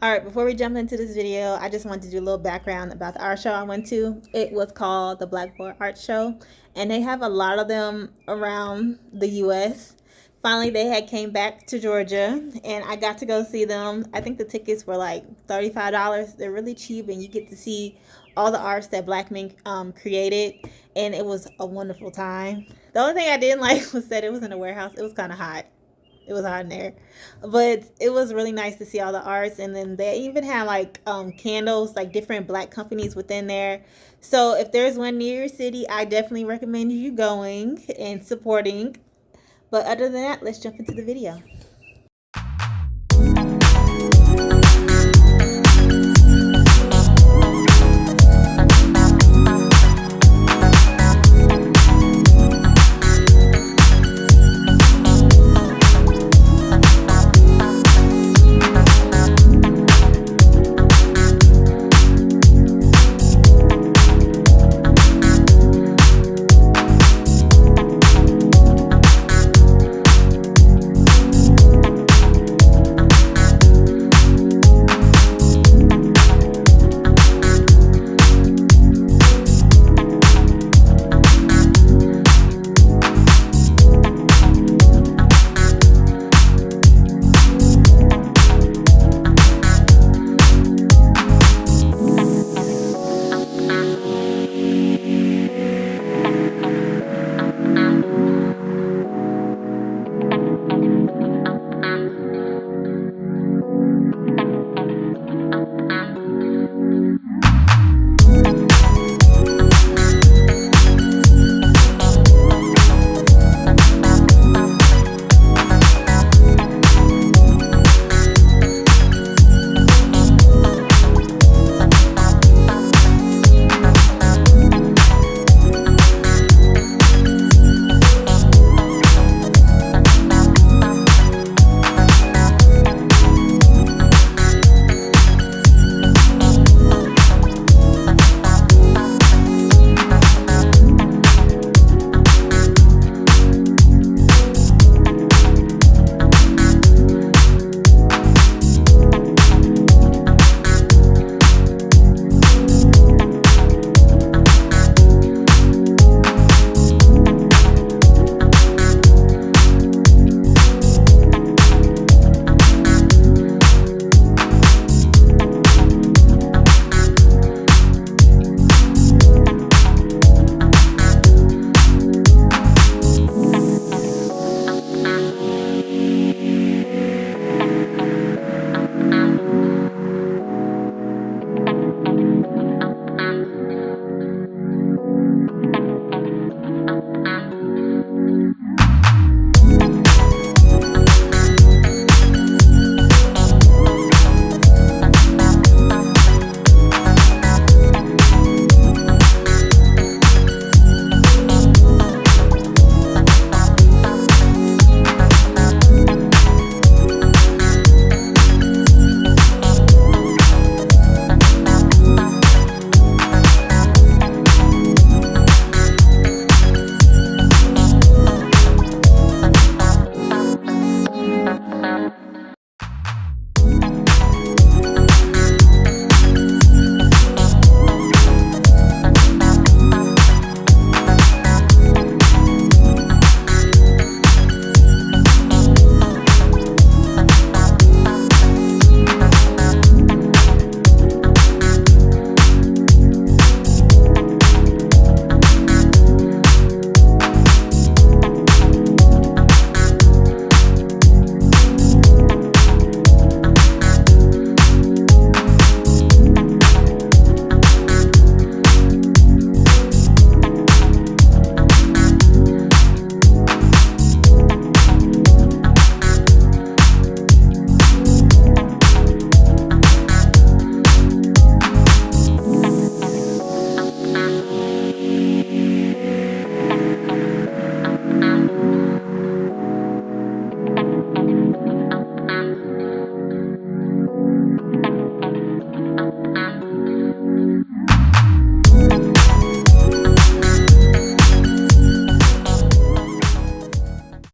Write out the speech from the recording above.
All right, before we jump into this video, I just wanted to do a little background about the art show I went to. It was called the Blackboard Art Show, and they have a lot of them around the U.S. Finally, they had came back to Georgia, and I got to go see them. I think the tickets were like $35. They're really cheap, and you get to see all the arts that Black men created, and it was a wonderful time. The only thing I didn't like was that it was in a warehouse. It was kind of hot. It was hot in there, but it was really nice to see all the arts. And then they even had like candles, like different Black companies within there. So if there's one near your city, I definitely recommend you going and supporting. But other than that, let's jump into the video.